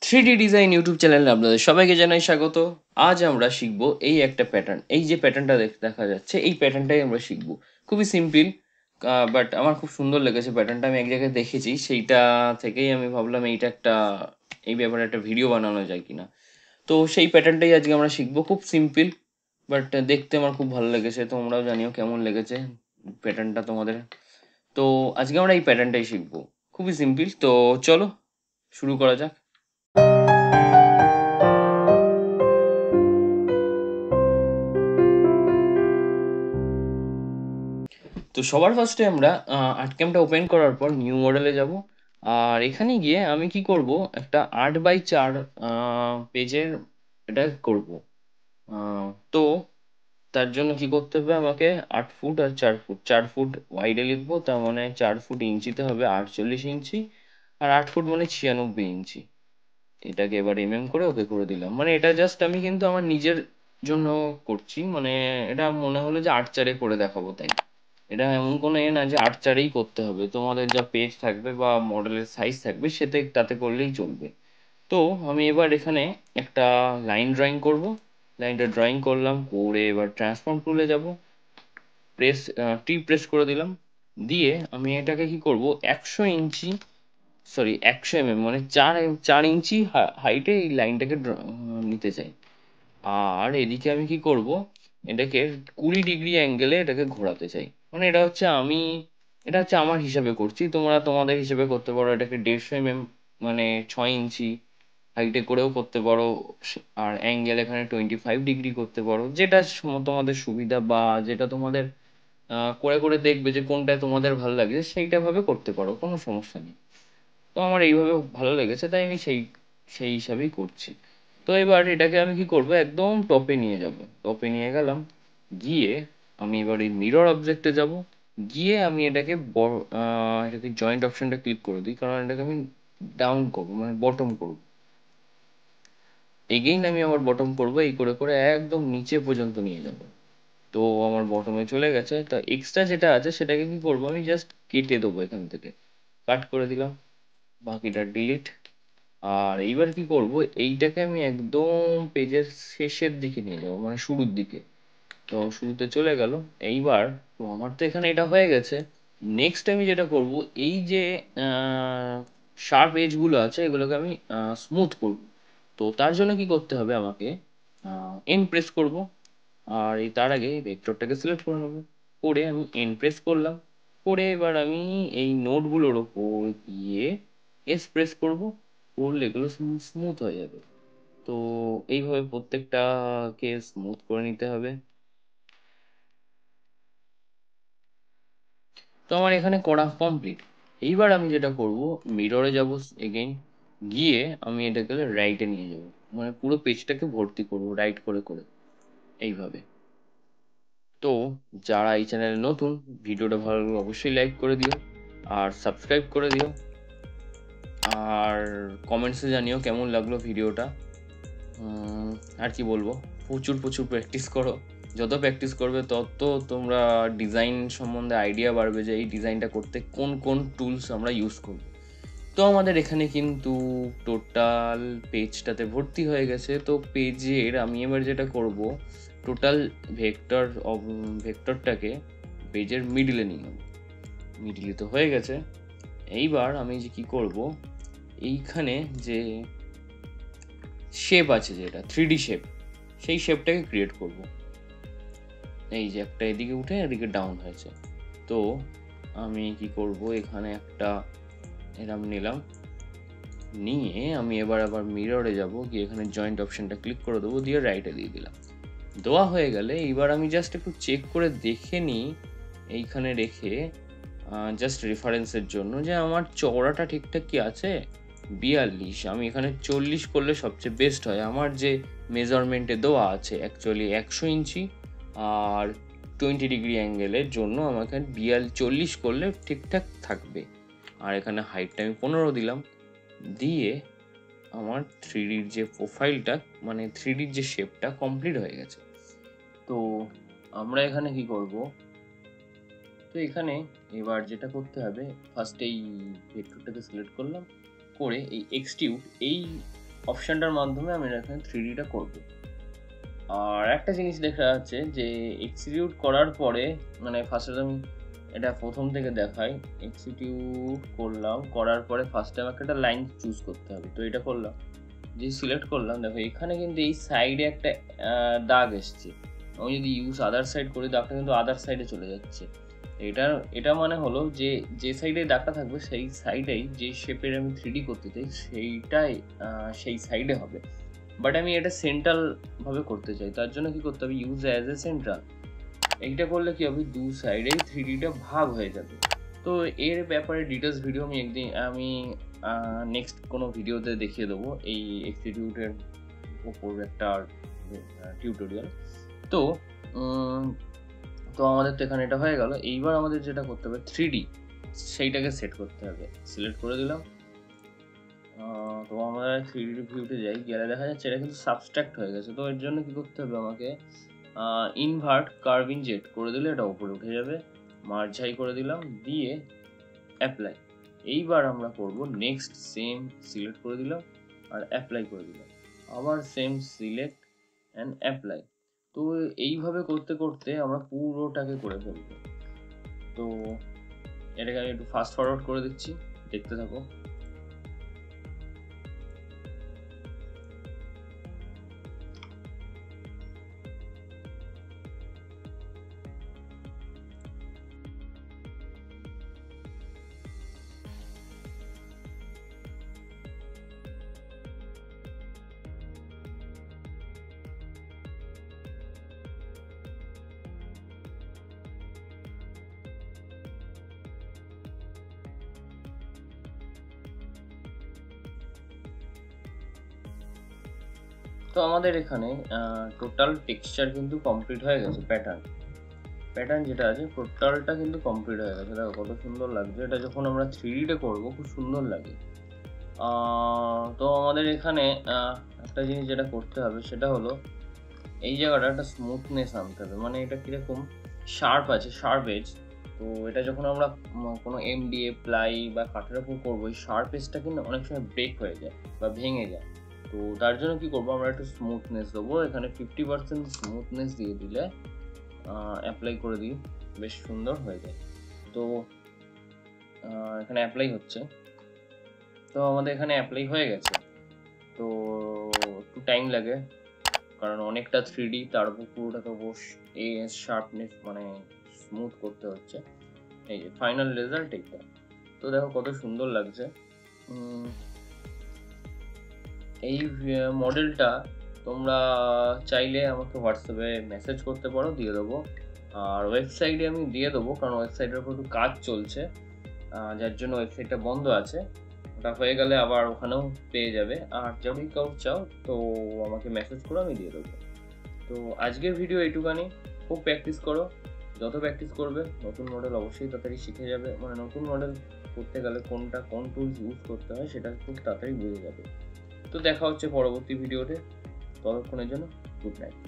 3D design YouTube চ্যানেলে আপনাদের সবাইকে জানাই স্বাগত। আজ আমরা শিখব এই একটা প্যাটার্ন। এই যে প্যাটার্নটা দেখা যাচ্ছে এই প্যাটার্নটাই আমরা শিখব। খুবই সিম্পল, বাট আমার খুব সুন্দর লেগেছে প্যাটার্নটা। আমি এক জায়গায় দেখেছি, সেইটা থেকেই আমি ভাবলাম এইটা একটা, এই ব্যাপারে একটা ভিডিও বানানো যায় কিনা। তো সেই প্যাটার্নটাই আজকে আমরা শিখব। খুব সিম্পল, বাট দেখতে আমার খুব ভালো লেগেছে। তোমরাও জানিও কেমন লেগেছে প্যাটার্নটা তোমাদের। তো আজকে আমরা এই প্যাটার্নটাই শিখব। খুবই সিম্পল। তো চলো শুরু করা যাক। তো সবার ফার্স্টে আমরা আর্টক্যামটা ওপেন করার পর নিউ মডেলে যাব। আর এখানে গিয়ে আমি কি করব, একটা 8x4 পেজের এটা করব। তো তার জন্য কি করতে হবে, আমাকে 8 ফুট আর 4 ফুট, 4 ফুট ওয়াইডে লিখবো, তার মানে 4 ফুট ইঞ্চিতে হবে 48 ইঞ্চি। আর 8 ফুট মানে 96 ইঞ্চি। এটাকে এবার করে ওকে করে দিলাম। মানে এটা জাস্ট আমি কিন্তু আমার নিজের জন্য করছি, মানে এটা মনে হলো যে 8x4 করে দেখাবো তাই। এটা এমন কোনো না যে 8x4 করতে হবে। তোমাদের যা পেজ থাকবে বা মডেলের সাইজ থাকবে সেটা তাতে করলেই চলবে। তো আমি এবার এখানে একটা লাইন ড্রয়িং করব। লাইনটা ড্রয়িং করলাম, করে এবার ট্রান্সফর্ম টুলে যাব। টি প্রেস করে দিলাম। দিয়ে আমি এটাকে কি করব, 100 ইঞ্চি, সরি 100 mm, মানে 4 ইঞ্চি হাইটে এই লাইনটাকে নিতে চাই। আর এদিকে আমি কি করব, এটাকে 20 ডিগ্রি অ্যাঙ্গেলে এটাকে ঘোরাতে চাই। মানে এটা হচ্ছে আমার হিসাবে করছি, তোমরা তোমাদের হিসেবে করতে পারো। এটাকে 150 mm, মানে 6 ইঞ্চি হাইটে করেও করতে পারো। আর অ্যাঙ্গেল এখানে 25 ডিগ্রি করতে পারো, যেটা তোমাদের সুবিধা বা যেটা তোমাদের করে করে দেখবে যে কোনটা তোমাদের ভালো লাগে সেইটা ভাবে করতে পারো, কোনো সমস্যা নেই। তো আমার এইভাবে ভালো লেগেছে তাই আমি সেই সেই হিসাবেই করছি। তো এবার এটাকে আমি কি করব, একদম টপে নিয়ে যাব। টপে নিয়ে গেলাম, গিয়ে আমি এবার এই মিরর অবজেক্টে যাব। গিয়ে আমি এটাকে এটাকে জয়েন্ট অপশনটা ক্লিক করে দিই, কারণ এটাকে আমি ডাউন করবো, মানে বটম করবো। এগেইন আমি আমার বটম করবো, এই করে করে একদম নিচে পর্যন্ত নিয়ে যাব। তো আমার বটমে চলে গেছে। তা এক্সট্রা যেটা আছে সেটাকে কি করবো, আমি জাস্ট কেটে দেবো, এখান থেকে কাট করে দিলাম, বাকিটা ডিলিট। আর এইবার কি করব, এইটাকে আমি একদম পেজের শেষের দিকে নিয়ে যাবো, মানে শুরুর দিকে। তো শুরুতে চলে গেল। এইবার তো আমার তো এখানে এটা হয়ে গেছে। নেক্সট আমি যেটা করব, এই যে শার্প এজগুলো আছে এগুলোকে আমি স্মুথ করব। তো তার জন্য কি করতে হবে, আমাকে এন প্রেস করব। আর এই তার আগে ভেক্টরটাকে সিলেক্ট করে নেবো। করে আমি এন প্রেস করলাম। করে এবার আমি এই নোটগুলোর ওপর গিয়ে এস প্রেস করব। করলে এগুলো স্মুথ হয়ে যাবে। তো এইভাবে প্রত্যেকটাকে স্মুথ করে নিতে হবে। তো আমার এখানে করা কমপ্লিট। এইবার আমি যেটা করব, মিররে যাব এগেইন। গিয়ে আমি এটাকে রাইটে নিয়ে যাব, মানে পুরো পেজটাকে ভর্তি করব রাইট করে করে, এইভাবে। তো যারা এই চ্যানেলে নতুন, ভিডিওটা ভালো লাগলে অবশ্যই লাইক করে দিও আর সাবস্ক্রাইব করে দিও। আর কমেন্টসে জানিও কেমন লাগলো ভিডিওটা। আর কি বলবো, প্রচুর প্রচুর প্র্যাকটিস করো। যত প্র্যাকটিস করবে তত তোমরা ডিজাইন সম্বন্ধে আইডিয়া বাড়বে যে এই ডিজাইনটা করতে কোন কোন টুলস আমরা ইউজ করব। তো আমাদের এখানে কিন্তু টোটাল পেজটাতে ভর্তি হয়ে গেছে। তো পেজের আমি এবার যেটা করব, টোটাল ভেক্টরটাকে পেজের মিডিলে নিয়ে নেব। মিডিলে তো হয়ে গেছে। এইবার আমি যে কি করব, এইখানে যে শেপ আছে, যেটা 3D শেপ, সেই শেপটাকে ক্রিয়েট করব। এই যে একটা এদিকে উঠে এদিকে ডাউন হয়েছে। তো আমি কি করব, এখানে একটা এরম নিলাম। নিয়ে আমি এবার আবার মিররে যাব, গিয়ে এখানে জয়েন্ট অপশনটা ক্লিক করে দেবো, দিয়ে রাইটে দিয়ে দিলাম। দেওয়া হয়ে গেলে এইবার আমি জাস্ট একটু চেক করে দেখে নিই এইখানে রেখে, জাস্ট রেফারেন্সের জন্য, যে আমার চওড়াটা ঠিকঠাক কি আছে। 42, আমি এখানে 40 করলে সবচেয়ে বেস্ট হয়। আমার যে মেজারমেন্টে দেওয়া আছে অ্যাকচুয়ালি 100 ইঞ্চি, আর 20 ডিগ্রি অ্যাঙ্গেলের জন্য আমাকে 40 করলে ঠিকঠাক থাকবে। আর এখানে হাইটটা আমি 15 দিলাম। দিয়ে আমার 3Dর যে প্রোফাইলটা, মানে 3Dর যে শেপটা কমপ্লিট হয়ে গেছে। তো আমরা এখানে কি করব, তো এখানে এবার যেটা করতে হবে, ফার্স্ট এই ভেক্টরটাকে সিলেক্ট করলাম। করে এই এক্সটিউড, এই অপশনটার মাধ্যমে আমি এখানে 3Dটা করব। আর একটা জিনিস দেখা যাচ্ছে যে এক্সিকিউট করার পরে, মানে ফার্স্টে আমি এটা প্রথম থেকে দেখাই, এক্সিকিউট করলাম, করার পরে ফার্স্টে আমাকে একটা লাইন চুজ করতে হবে। তো এটা করলাম, যে সিলেক্ট করলাম, দেখো এখানে কিন্তু এই সাইডে একটা দাগ এসছে। আমি যদি ইউজ আদার সাইড করি, দাগটা কিন্তু আদার সাইডে চলে যাচ্ছে। এটা মানে হলো যে যে সাইডে দাগটা থাকবে সেই সাইডেই যে শেপের আমি 3D করতে চাই সেইটাই সেই সাইডে হবে। বাট আমি এটা সেন্ট্রাল ভাবে করতে চাই, তার জন্য কি করতে হবে, ইউজ অ্যাজ এ সেন্ট্রাল। এইটা করলে কি হবে, দু সাইডেই 3Dটা ভাগ হয়ে যাবে। তো এর ব্যাপারে ডিটেলস ভিডিও আমি নেক্সট কোনো ভিডিওতে দেখিয়ে দেবো, এই এক্সিকিউটের উপর একটা টিউটোরিয়াল। তো তো আমাদের তো এখানে এটা হয়ে গেল। এইবার আমাদের যেটা করতে হবে 3D সেইটাকে সেট করতে হবে। সিলেক্ট করে দিলাম। তো আমরা 3D ভিউতে যাই, গেলে দেখা যাচ্ছে এটা কিন্তু সাবস্ট্রাক্ট হয়ে গেছে। তো এর জন্য কি করতে হবে, আমাকে ইনভার্ট কার্ভ ইনজেক্ট করে দিলে এটা উপরে উঠে যাবে। মার্জ হাই করে দিলাম, দিয়ে অ্যাপ্লাই। এইবার আমরা করব নেক্সট, সেম সিলেক্ট করে দিলাম আর অ্যাপ্লাই করে দিলাম, আবার সেম সিলেক্ট অ্যান্ড অ্যাপ্লাই। তো এইভাবে করতে করতে আমরা পুরোটাকে করে ফেলব। তো এটাকে আমি একটু ফাস্ট ফরওয়ার্ড করে দিচ্ছি, দেখতে থাকো। তো আমাদের এখানে টোটাল টেক্সচার কিন্তু কমপ্লিট হয়ে গেছে। প্যাটার্ন যেটা আছে টোটালটা কিন্তু কমপ্লিট হয়ে গেছে। দেখো কত সুন্দর লাগছে। এটা যখন আমরা 3Dতে করবো খুব সুন্দর লাগে। তো আমাদের এখানে একটা জিনিস যেটা করতে হবে সেটা হলো এই জায়গাটা একটা স্মুথনেস আনতে হবে। মানে এটা কিরকম শার্প আছে, শার্প এজ। তো এটা যখন আমরা কোনো MDF প্লাই বা কাঠের উপর করবো, এই শার্প এজটা কিন্তু অনেক সময় ব্রেক হয়ে যায় বা ভেঙে যায়। তো তার জন্য কি করবো, আমরা একটু স্মুথনেস দেবো। এখানে 50% স্মুথনেস দিয়ে দিলে অ্যাপ্লাই করে দিই, বেশ সুন্দর হয়ে যায়। তো এখানে অ্যাপ্লাই হচ্ছে। তো আমাদের এখানে অ্যাপ্লাই হয়ে গেছে। তো একটু টাইম লাগে, কারণ অনেকটা 3D, তার উপর পুরোটাকে শার্পনেস মানে স্মুথ করতে হচ্ছে। এই যে ফাইনাল রেজাল্ট এইটা। তো দেখো কত সুন্দর লাগছে। এই মডেলটা তোমরা চাইলে আমাকে হোয়াটসঅ্যাপে মেসেজ করতে পারো, দিয়ে দেবো। আর ওয়েবসাইটে আমি দিয়ে দেবো, কারণ ওয়েবসাইটের উপর একটু কাজ চলছে, যার জন্য ওয়েবসাইটটা বন্ধ আছে। ওটা হয়ে গেলে আবার ওখানেও পেয়ে যাবে। আর যদি কেউ চাও তো আমাকে মেসেজ করো, আমি দিয়ে দেবো। তো আজকের ভিডিও এইটুখানি। খুব প্র্যাকটিস করো, যত প্র্যাকটিস করবে নতুন মডেল অবশ্যই তাড়াতাড়ি শিখে যাবে। মানে নতুন মডেল করতে গেলে কোন টুলস ইউজ করতে হয় সেটা খুব তাড়াতাড়ি বুঝে যাবে। তো দেখা হচ্ছে পরবর্তী ভিডিওতে, ততক্ষণের জন্য গুড নাইট।